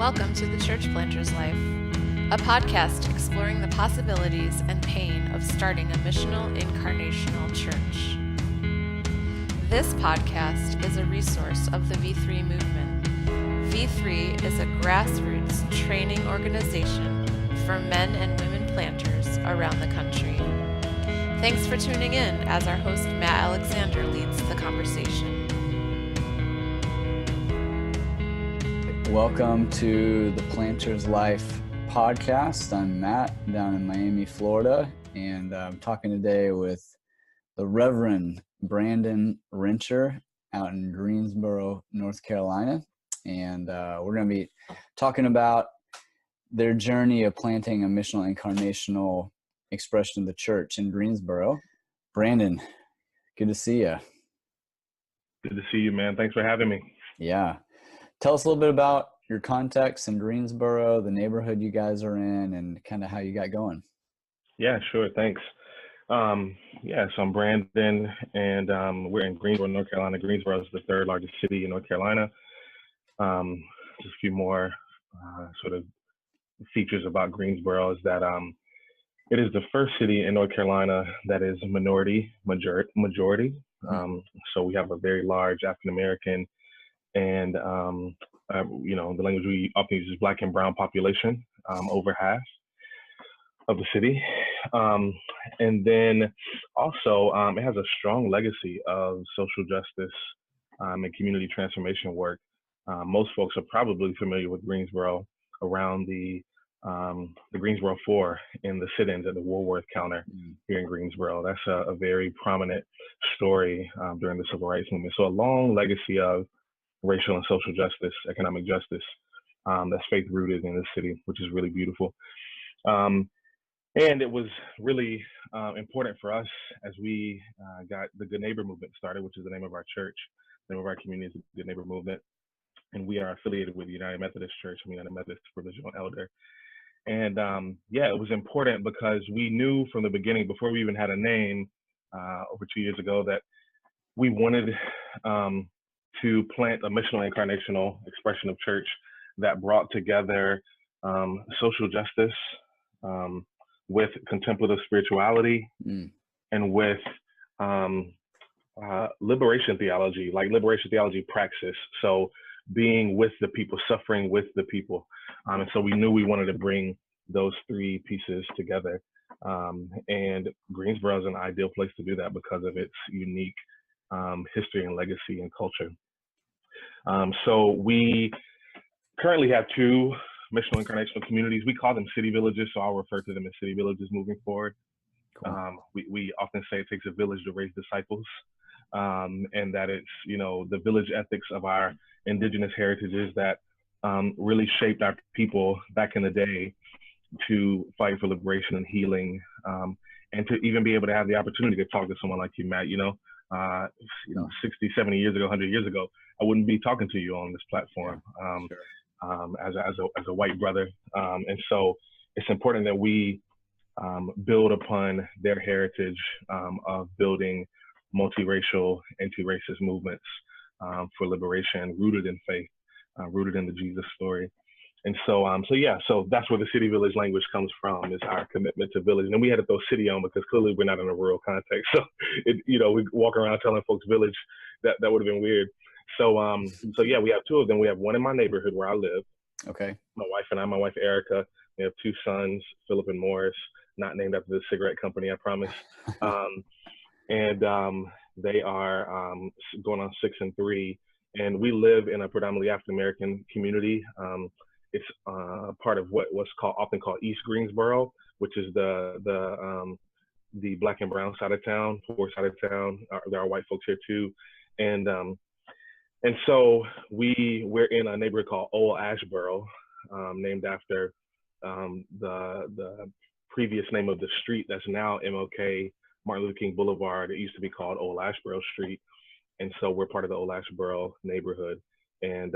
Welcome to The Church Planter's Life, a podcast exploring the possibilities and pain of starting a missional incarnational church. This podcast is a resource of the V3 movement. V3 is a grassroots training organization for men and women planters around the country. Thanks for tuning in as our host Matt Alexander leads the conversation. Welcome to the Planter's Life podcast. I'm Matt down in Miami, Florida, and I'm talking today with the Reverend Brandon Rencher out in Greensboro, North Carolina. And we're going to be talking about their journey of planting a missional incarnational expression of the church in Greensboro. Brandon, good to see you. Good to see you, man. Thanks for having me. Yeah. Tell us a little bit about your context in Greensboro, the neighborhood you guys are in, and kind of how you got going. Yeah, sure. Thanks. So I'm Brandon, and we're in Greensboro, North Carolina. Greensboro is the third largest city in North Carolina. Just a few more sort of features about Greensboro is that it is the first city in North Carolina that is majority. So we have a very large African American and the language we often use is Black and brown population, over half of the city. And then also it has a strong legacy of social justice and community transformation work. Most folks are probably familiar with Greensboro around the Greensboro 4 in the sit-ins at the Woolworth counter here in Greensboro. That's a very prominent story during the Civil Rights Movement. So a long legacy of racial and social justice, economic justice, that's faith-rooted in this city, which is really beautiful. And it was really important for us as we got the Good Neighbor movement started, which is the name of our church, the name of our community is the Good Neighbor movement. And we are affiliated with the United Methodist Church, United Methodist Provisional Elder. And it was important because we knew from the beginning, before we even had a name over 2 years ago, that we wanted to plant a missional incarnational expression of church that brought together social justice with contemplative spirituality and with liberation theology, like liberation theology praxis. So being with the people, suffering with the people. And so we knew we wanted to bring those three pieces together. And Greensboro is an ideal place to do that because of its unique history and legacy and culture. So we currently have two missional incarnational communities. We call them city villages, so I'll refer to them as city villages moving forward. Cool. We often say it takes a village to raise disciples, and that it's, the village ethics of our indigenous heritages that really shaped our people back in the day to fight for liberation and healing, and to even be able to have the opportunity to talk to someone like you, Matt, 60, 70 years ago, 100 years ago, I wouldn't be talking to you on this platform as a white brother. And so it's important that we build upon their heritage of building multiracial, anti-racist movements for liberation, rooted in faith, rooted in the Jesus story. And so that's where the city village language comes from, is our commitment to village. And we had to throw city on because clearly we're not in a rural context. So, we walk around telling folks village, that would have been weird. So we have two of them. We have one in my neighborhood where I live. Okay. My wife and I, my wife, Erica, we have two sons, Philip and Morris, not named after the cigarette company, I promise. They are going on 6 and 3. And we live in a predominantly African-American community. It's part of what's often called East Greensboro, which is the Black and brown side of town, poor side of town. There are white folks here too, and so we're in a neighborhood called Old Ashboro, named after the previous name of the street that's now MLK Martin Luther King Boulevard. It used to be called Old Ashboro Street, and so we're part of the Old Ashboro neighborhood, and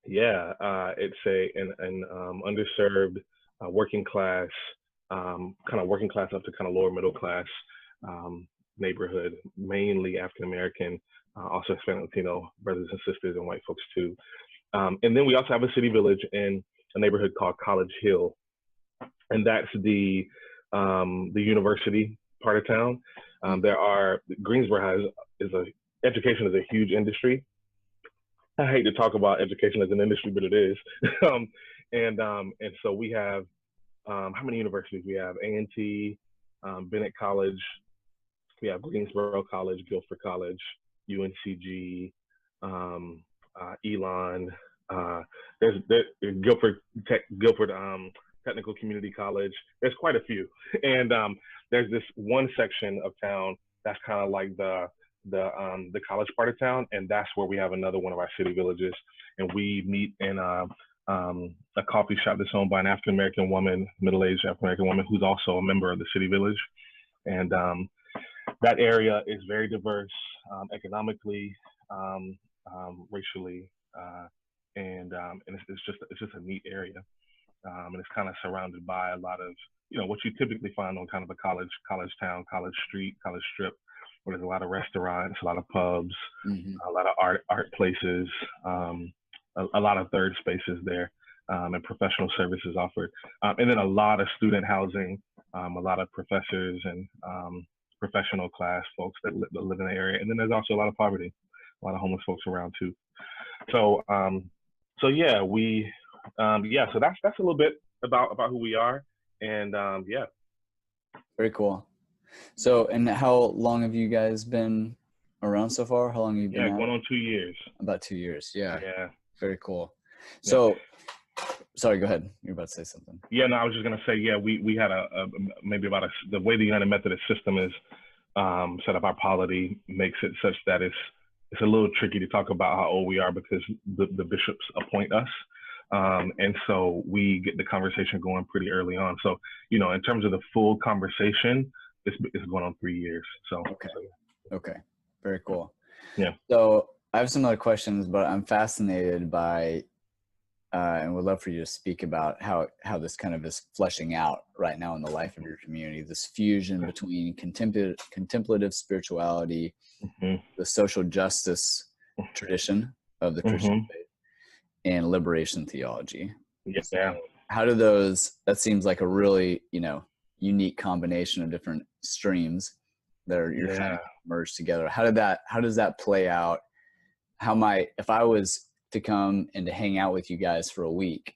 it's an underserved, working class, kind of working class up to kind of lower middle class neighborhood, mainly African American, also Hispanic, Latino brothers and sisters and white folks too. And then we also have a city village in a neighborhood called College Hill, and that's the university part of town. Greensboro education is a huge industry. I hate to talk about education as an industry, but it is. And so we have how many universities? We have A&T, Bennett College, we have Greensboro College, Guilford College, UNCG, Elon. There's Guilford Technical Community College. There's quite a few, and there's this one section of town that's kind of like the college part of town, and that's where we have another one of our city villages, and we meet in a coffee shop that's owned by an African American woman, middle-aged African American woman, who's also a member of the city village, and that area is very diverse, economically, racially, and it's just a neat area, and it's kind of surrounded by a lot of what you typically find on kind of a college town, college street, college strip, where there's a lot of restaurants, a lot of pubs, a lot of art places, a lot of third spaces there, and professional services offered, and then a lot of student housing, a lot of professors and professional class folks that live in the area, and then there's also a lot of poverty, a lot of homeless folks around too. So yeah, so that's a little bit about who we are, and yeah. Very cool. So, and how long have you guys been around so far? How long have you been? Yeah, going on 2 years. About 2 years. Yeah. Yeah. Very cool. So, sorry, go ahead. You're about to say something. Yeah, no, I was just gonna say, yeah, we had the way the United Methodist system is set up. Our polity makes it such that it's a little tricky to talk about how old we are because the bishops appoint us. And so we get the conversation going pretty early on. So, in terms of the full conversation, it's going on 3 years. So Okay. Very cool. Yeah. So I have some other questions, but I'm fascinated by, and would love for you to speak about how this kind of is fleshing out right now in the life of your community, this fusion between contemplative spirituality, the social justice tradition of the Christian faith, and liberation theology. Yeah. So how do those, that seems like a really, unique combination of different streams that you're trying to merge together. How does that play out? If I was to come and to hang out with you guys for a week,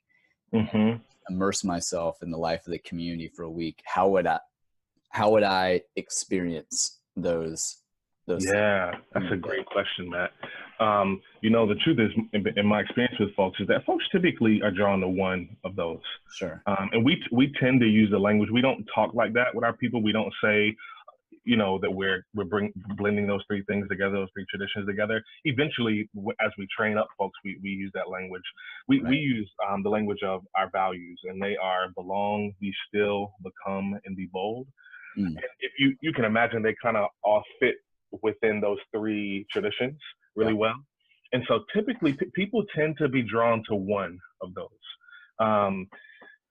immerse myself in the life of the community for a week, how would I experience those? Yeah, that's a great question, Matt. The truth is, in my experience with folks, is that folks typically are drawn to one of those. Sure. And we tend to use the language. We don't talk like that with our people. We don't say, that we're blending those three things together, those three traditions together. Eventually, as we train up folks, we use that language. We use the language of our values, and they are belong, be still, become, and be bold. And if you can imagine, they kind of all fit within those three traditions really well. And so typically people tend to be drawn to one of those,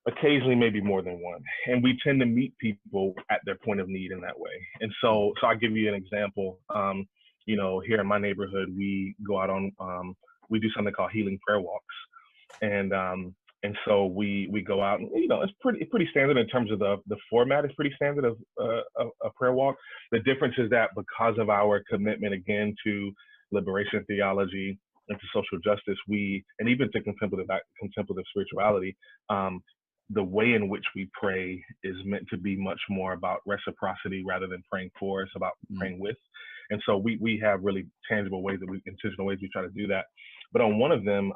occasionally maybe more than one. And we tend to meet people at their point of need in that way. And so I'll give you an example. Here in my neighborhood, we go out on, we do something called healing prayer walks. And so we go out, and it's pretty standard in terms of the format. It's pretty standard of a prayer walk. The difference is that because of our commitment again to liberation theology and to social justice, and even to contemplative spirituality, the way in which we pray is meant to be much more about reciprocity rather than praying for. It's about praying with. And so we have really tangible ways intentional ways we try to do that. But on one of them,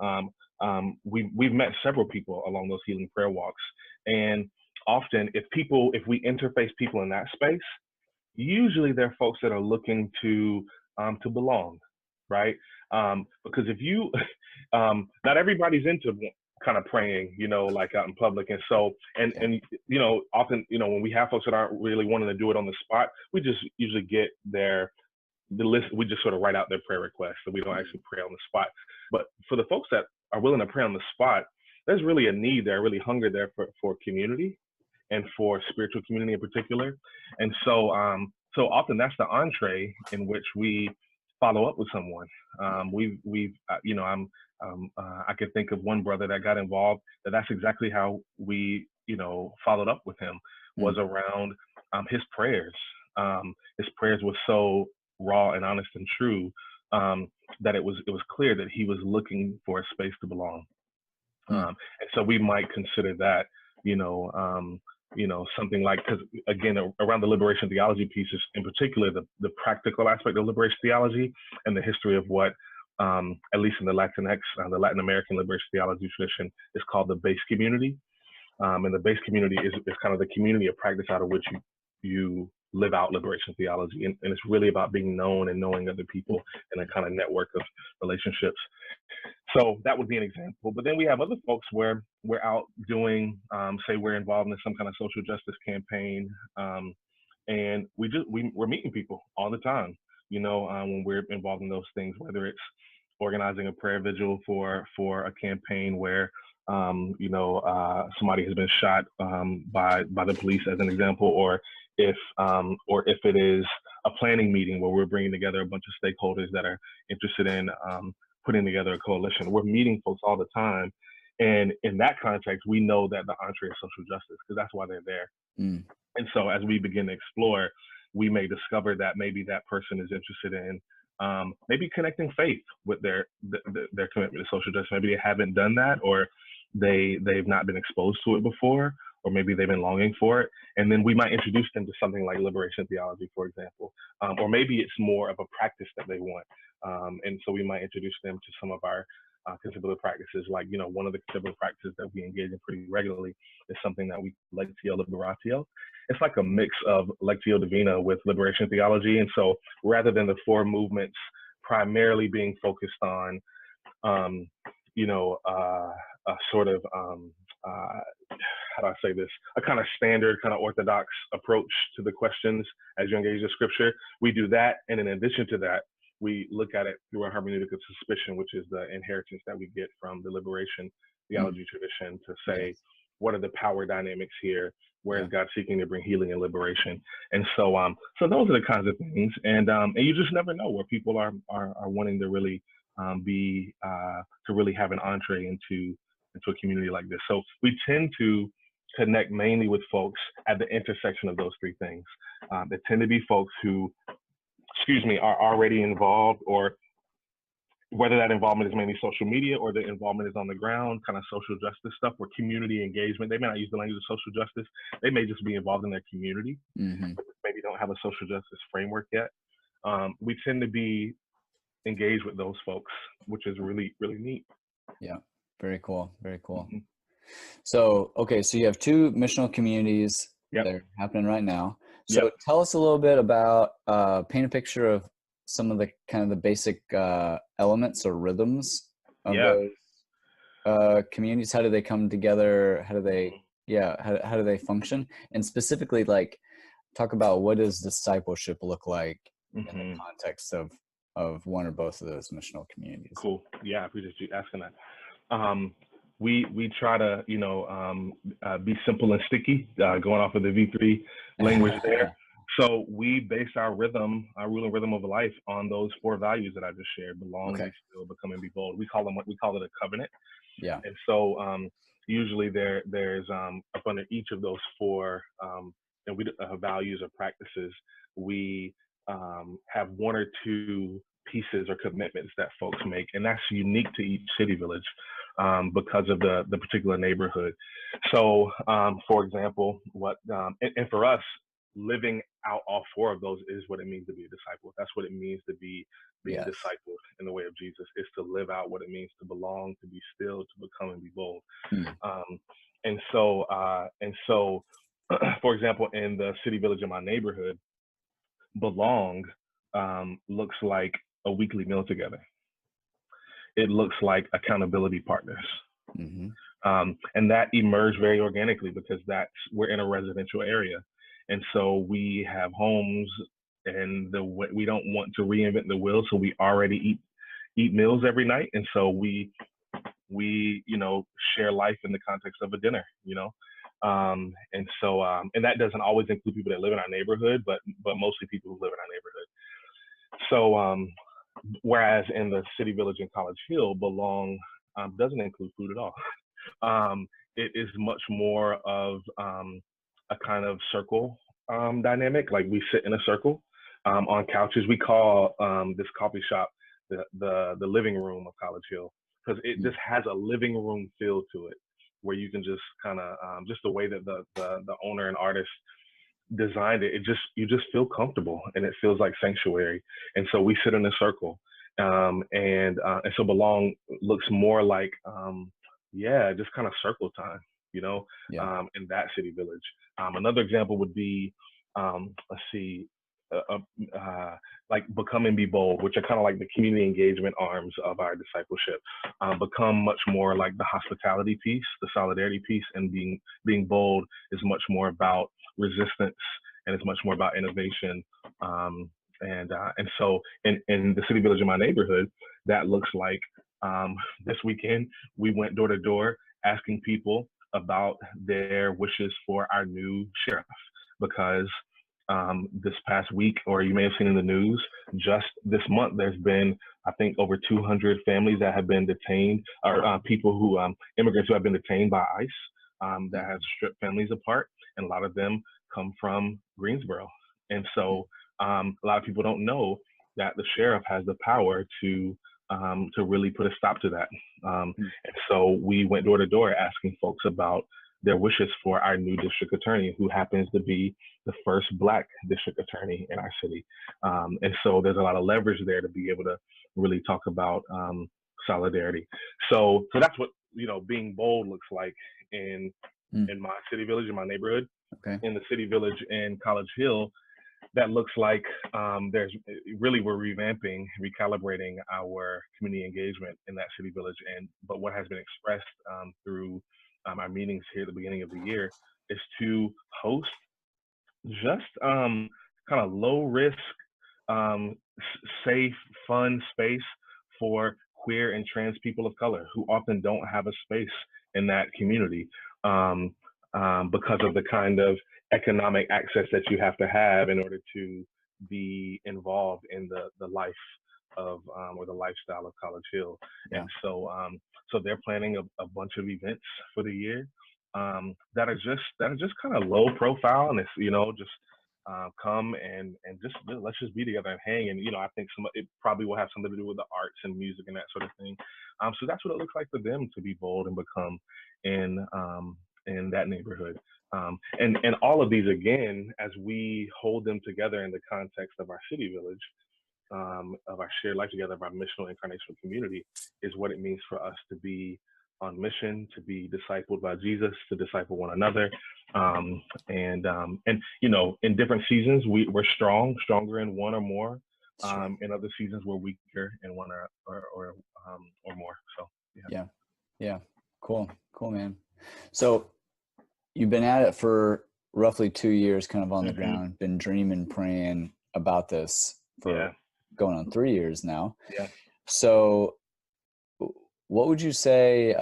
we've met several people along those healing prayer walks. And often if we interface people in that space, usually they're folks that are looking to belong, right? Because if you, not everybody's into kind of praying, like out in public. And so, and often, when we have folks that aren't really wanting to do it on the spot, we just usually get the list, we just sort of write out their prayer requests, so we don't actually pray on the spot. But for the folks that are willing to pray on the spot, there's really a need there, really hunger there for community and for spiritual community in particular. And so, so often that's the entree in which we follow up with someone. I could think of one brother that got involved. That's exactly how we, followed up with him, was Mm. around his prayers. His prayers were so raw and honest and true, that it was clear that he was looking for a space to belong. Mm. And so we might consider that, you know, um, something like, because again, around the liberation theology pieces, in particular, the practical aspect of liberation theology and the history of what, at least in the the Latin American liberation theology tradition, is called the base community. And the base community is kind of the community of practice out of which you live out liberation theology. And it's really about being known and knowing other people and a kind of network of relationships. So that would be an example. But then we have other folks where we're out doing, say we're involved in some kind of social justice campaign, and we're meeting people all the time, when we're involved in those things, whether it's organizing a prayer vigil for a campaign where, somebody has been shot by the police, as an example, or if it is a planning meeting where we're bringing together a bunch of stakeholders that are interested in putting together a coalition. We're meeting folks all the time. And in that context, we know that the entree is social justice, because that's why they're there. Mm. And so as we begin to explore, we may discover that maybe that person is interested in maybe connecting faith with their commitment to social justice. Maybe they haven't done that, or they've not been exposed to it before, or maybe they've been longing for it. And then we might introduce them to something like liberation theology, for example, or maybe it's more of a practice that they want. And so we might introduce them to some of our contemplative practices. Like, one of the contemplative practices that we engage in pretty regularly is something that we Lectio Liberatio. It's like a mix of Lectio Divina with liberation theology. And so rather than the four movements primarily being focused on, a sort of, how do I say this, a kind of standard, kind of orthodox approach to the questions as you engage the scripture. We do that. And in addition to that, we look at it through a hermeneutic of suspicion, which is the inheritance that we get from the liberation theology tradition, to say, what are the power dynamics here? Where is God seeking to bring healing and liberation? And so, so those are the kinds of things. And you just never know where people are wanting to really to really have an entree into a community like this. So we tend to connect mainly with folks at the intersection of those three things. They tend to be folks who, are already involved, or whether that involvement is mainly social media or the involvement is on the ground, kind of social justice stuff, or community engagement. They may not use the language of social justice. They may just be involved in their community, but maybe don't have a social justice framework yet. We tend to be engaged with those folks, which is really, really neat. Yeah. Very cool. Very cool. Mm-hmm. So, okay. So you have two missional communities that are happening right now. So tell us a little bit about, paint a picture of some of the kind of the basic elements or rhythms of those communities. How do they come together? How do they, how do they function? And specifically, like, talk about, what does discipleship look like in the context of one or both of those missional communities? Cool. Yeah, I appreciate you asking that. We try to, be simple and sticky, going off of the V3 language there. So we base our rhythm, our ruling rhythm of life, on those four values that I just shared: belong, be still, become, and be bold. We call it a covenant. Yeah. And so usually there's up under each of those four and we values or practices, we have one or two pieces or commitments that folks make, and that's unique to each city village because of the particular neighborhood. So, for example, and for us, living out all four of those is what it means to be a disciple. That's what it means to be being discipled in the way of Jesus, is to live out what it means to belong, to be still, to become, and be bold. And so, for example, in the city village in my neighborhood, belong looks like a weekly meal together. It looks like accountability partners. And that emerged very organically because we're in a residential area. And so we have homes, and we don't want to reinvent the wheel. So we already eat meals every night. And so we share life in the context of a dinner, and so, and that doesn't always include people that live in our neighborhood, but mostly people who live in our neighborhood. So, whereas in the City Village in College Hill, belong doesn't include food at all. It is much more of a kind of circle dynamic. Like we sit in a circle on couches. We call this coffee shop the living room of College Hill, because it just has a living room feel to it, where you can just kind of just the way that the owner and artist designed it, you just feel comfortable and it feels like sanctuary. And so we sit in a circle, and so belong looks more like just kind of circle time, in that City Village. Another example would be let's see, like Become and Be Bold, which are kind of like the community engagement arms of our discipleship. Become much more like the hospitality piece, the solidarity piece, and being bold is much more about resistance, and it's much more about innovation. And so in the City Village in my neighborhood, that looks like this weekend we went door to door asking people about their wishes for our new sheriff, because this past week, or you may have seen in the news, just this month, there's been, I think, over 200 families that have been detained, or people who, immigrants who have been detained by ICE, that have stripped families apart. And a lot of them come from Greensboro. And so a lot of people don't know that the sheriff has the power to really put a stop to that. And so we went door to door asking folks about their wishes for our new district attorney, who happens to be the first Black district attorney in our city. And so there's a lot of leverage there to be able to really talk about solidarity. So that's what, being bold looks like in my City Village, in my neighborhood. Okay. In the City Village in College Hill, that looks like we're revamping, recalibrating our community engagement in that City Village. But what has been expressed through our meetings here at the beginning of the year is to host just kind of low risk, safe, fun space for queer and trans people of color who often don't have a space in that community because of the kind of economic access that you have to have in order to be involved in the life of or the lifestyle of College Hill. Yeah. And so they're planning a bunch of events for the year that are just kind of low profile, and it's just come and just let's just be together and hang. And I think it probably will have something to do with the arts and music and that sort of thing. So that's what it looks like for them to be bold and become in that neighborhood. And all of these, again, as we hold them together in the context of our City Village, of our shared life together, of our missional incarnational community, is what it means for us to be on mission, to be discipled by Jesus, to disciple one another. And in different seasons, we're stronger in one or more. In other seasons, we're weaker in one or more. So yeah, cool, man. So you've been at it for roughly 2 years, kind of on the ground, been dreaming, praying about this for going on 3 years now. Yeah. So what would you say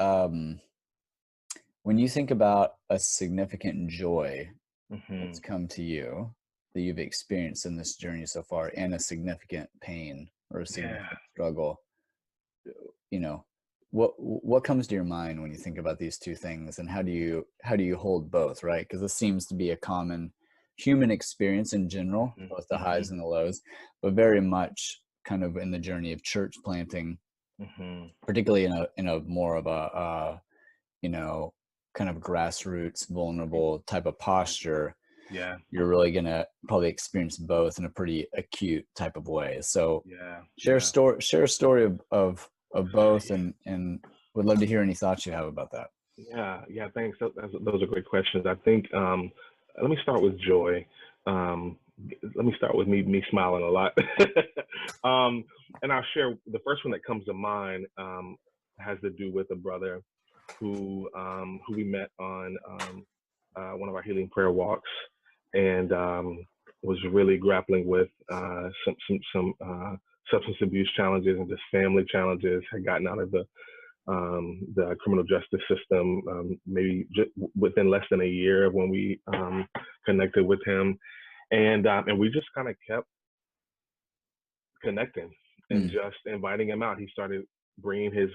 when you think about a significant joy that's come to you, that you've experienced in this journey so far, and a significant pain or a significant struggle, what comes to your mind when you think about these two things, and how do you hold both, right? Because this seems to be a common human experience in general, both the highs and the lows, but very much kind of in the journey of church planting, particularly in a more of a kind of grassroots, vulnerable type of posture. You're really gonna probably experience both in a pretty acute type of way. So share a story of both, and would love to hear any thoughts you have about that. Yeah, thanks. Those are great questions. I think let me start with joy. Let me start with me smiling a lot. And I'll share the first one that comes to mind. Has to do with a brother who we met on one of our healing prayer walks, and was really grappling with some substance abuse challenges and just family challenges. Had gotten out of the criminal justice system maybe just within less than a year of when we connected with him, and we just kind of kept connecting. and just inviting him out. He started bringing his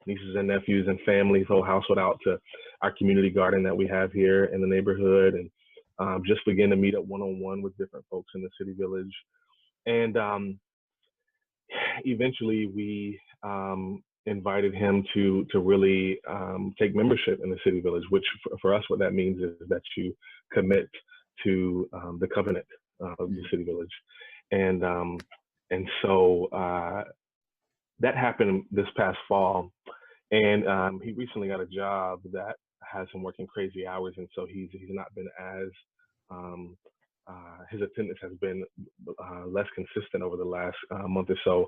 nieces and nephews and family, his whole household out to our community garden that we have here in the neighborhood, and just begin to meet up one-on-one with different folks in the city village. And eventually we invited him to really take membership in the city village, which for us, what that means is that you commit to the covenant of the city village. And so that happened this past fall, and he recently got a job that has him working crazy hours, and so he's not been as his attendance has been less consistent over the last month or so.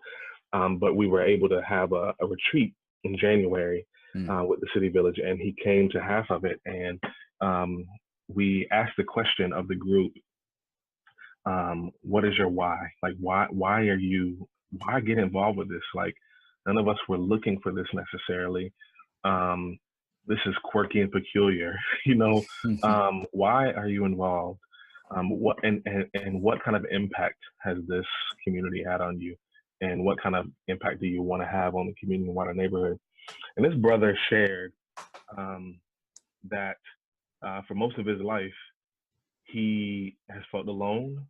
But we were able to have a retreat in January with the city village, and he came to half of it. And we asked the question of the group, what is your why? Like, why get involved with this? Like, none of us were looking for this necessarily. This is quirky and peculiar, you know. Why are you involved? What kind of impact has this community had on you? And what kind of impact do you want to have on the community and wider neighborhood? And this brother shared that for most of his life, he has felt alone.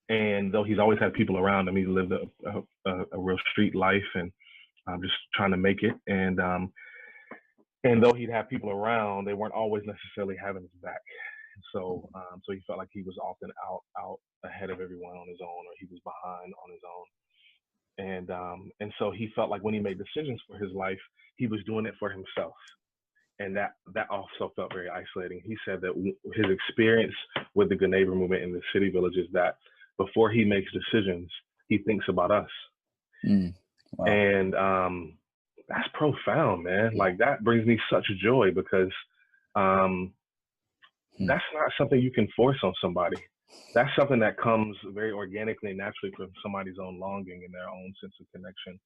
And though he's always had people around him, he lived a real street life and just trying to make it. And though he'd have people around, they weren't always necessarily having his back. So so he felt like he was often out ahead of everyone on his own, or he was behind on his own. And so he felt like when he made decisions for his life, he was doing it for himself. And that also felt very isolating. He said that his experience with the Good Neighbor movement in the city village is that before he makes decisions, he thinks about us. Wow. And that's profound, man. Like, that brings me such joy, because that's not something you can force on somebody. That's something that comes very organically and naturally from somebody's own longing and their own sense of connection.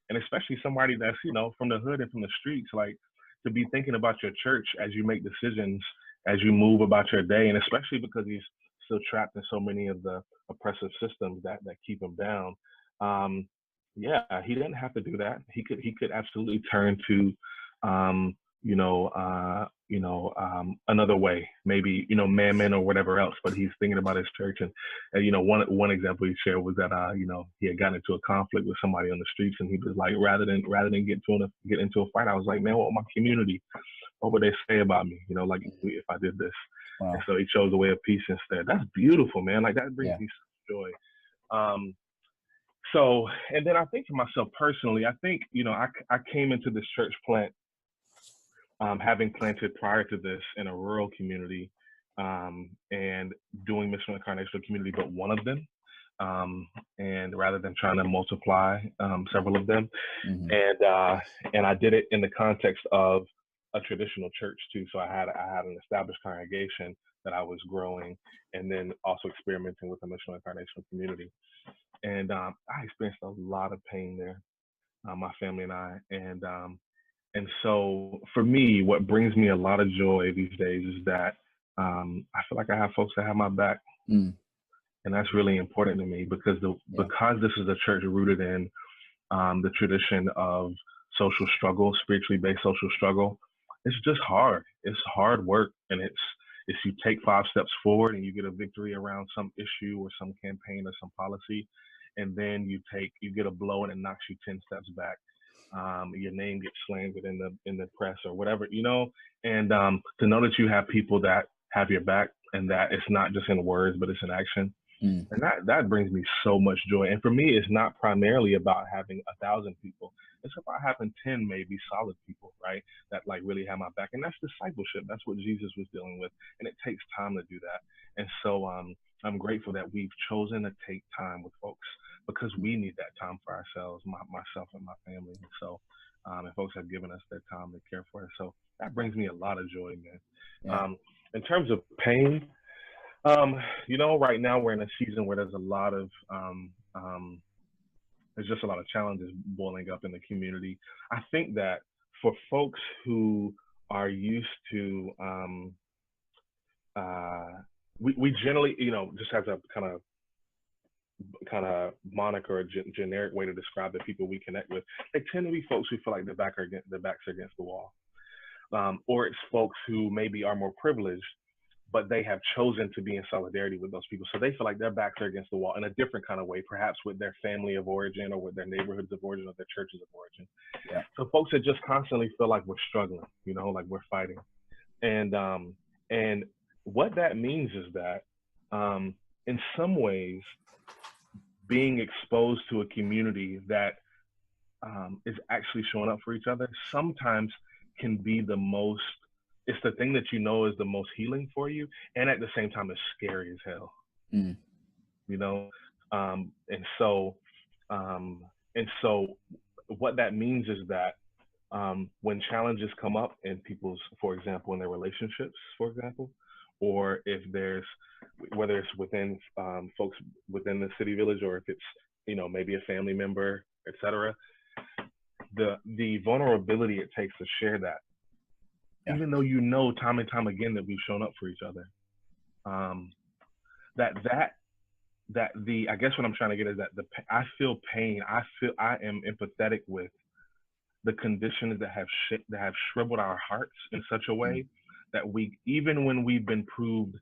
And especially somebody that's, you know, from the hood and from the streets, like, to be thinking about your church as you make decisions, as you move about your day, and especially because he's still trapped in so many of the oppressive systems that keep him down. Yeah, he didn't have to do that. He could absolutely turn to, another way, maybe, you know, Mammon or whatever else, but he's thinking about his church. And you know, one example he shared was that, you know, he had gotten into a conflict with somebody on the streets, and he was like, rather than get into a fight, I was like, man, what would my community, what would they say about me? You know, like, if I did this. Wow. And so he chose a way of peace instead. That's beautiful, man. Like, that brings me such joy. So, and then I think for myself personally, I think, you know, I came into this church plant having planted prior to this in a rural community and doing missional incarnational community, but one of them, and rather than trying to multiply several of them. And I did it in the context of a traditional church too. So I had an established congregation that I was growing, and then also experimenting with a missional incarnational community. And I experienced a lot of pain there, my family and I. And so for me, what brings me a lot of joy these days is that I feel like I have folks that have my back. And that's really important to me, because because this is a church rooted in the tradition of social struggle, spiritually based social struggle. It's just hard. It's hard work, and it's you take 5 steps forward and you get a victory around some issue or some campaign or some policy, and then you get a blow and it knocks you 10 steps back. Your name gets slandered in the press or whatever, you know. And to know that you have people that have your back, and that it's not just in words but it's in action. And that brings me so much joy. And for me, it's not primarily about having 1,000 people. It's about having 10 maybe solid people, right? That like really have my back. And that's discipleship. That's what Jesus was dealing with. And it takes time to do that. And so I'm grateful that we've chosen to take time with folks, because we need that time for ourselves, myself and my family. And so, and folks have given us their time to care for us. So that brings me a lot of joy, man. Yeah. In terms of pain, you know, right now we're in a season where there's a lot of, there's just a lot of challenges boiling up in the community. I think that for folks who are used to, we generally, you know, just as a kind of kind of moniker or generic way to describe the people we connect with, they tend to be folks who feel like their backs are against the wall. Or it's folks who maybe are more privileged, but they have chosen to be in solidarity with those people. So they feel like their backs are against the wall in a different kind of way, perhaps with their family of origin or with their neighborhoods of origin or their churches of origin. Yeah. So folks that just constantly feel like we're struggling, like we're fighting. And what that means is that in some ways, being exposed to a community that is actually showing up for each other sometimes can be it's the thing that is the most healing for you, and at the same time it's scary as hell. And so what that means is that when challenges come up in people's, for example, in their relationships, for example, or if whether it's within folks within the city village, or if it's maybe a family member, etc., the vulnerability it takes to share that, even though time and time again that we've shown up for each other, I guess what I'm trying to get is that I feel pain. I am empathetic with the conditions that have shriveled our hearts in such a way that even when we've been proved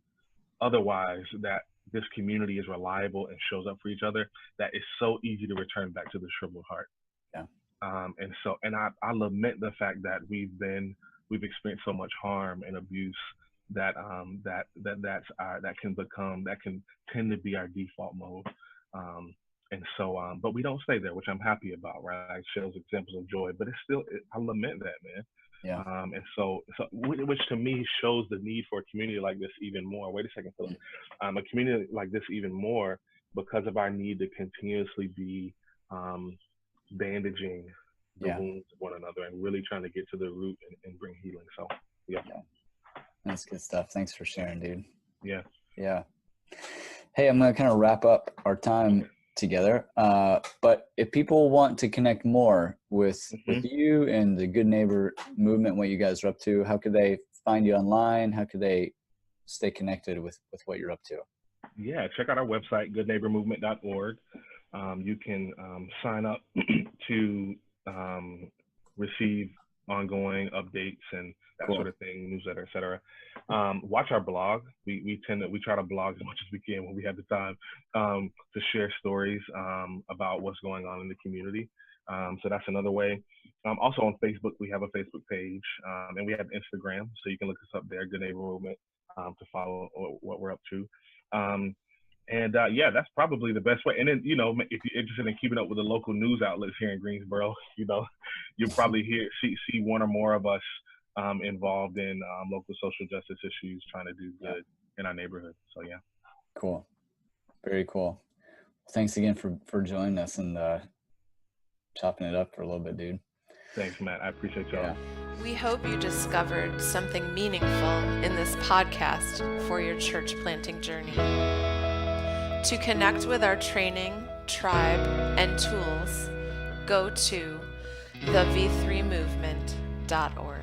otherwise, that this community is reliable and shows up for each other, that it's so easy to return back to the shriveled heart. Yeah. And I lament the fact that we've experienced so much harm and abuse that can tend to be our default mode. But we don't stay there, which I'm happy about, right? It shows examples of joy, but I lament that, man. Yeah. Which to me shows the need for a community like this even more. Wait a second, Philip. A community like this even more because of our need to continuously be bandaging the wounds of one another and really trying to get to the root and bring healing. So, yeah. That's good stuff. Thanks for sharing, dude. Yeah. Yeah. Hey, I'm going to kind of wrap up our time together. But if people want to connect more with you and the Good Neighbor movement, what you guys are up to, how could they find you online? How could they stay connected with what you're up to? Yeah, check out our website, goodneighbormovement.org. You can sign up to receive ongoing updates and that sort of thing, newsletter, et cetera. Watch our blog. We try to blog as much as we can when we have the time to share stories about what's going on in the community. So that's another way. Also on Facebook, we have a Facebook page, and we have Instagram, so you can look us up there, Good Neighbor Movement, to follow what we're up to. That's probably the best way. And then, if you're interested in keeping up with the local news outlets here in Greensboro, you'll probably see one or more of us involved in local social justice issues, trying to do good in our neighborhood. So, yeah. Cool. Very cool. Thanks again for joining us and chopping it up for a little bit, dude. Thanks, Matt. I appreciate y'all. Yeah. We hope you discovered something meaningful in this podcast for your church planting journey. To connect with our training, tribe, and tools, go to thev3movement.org.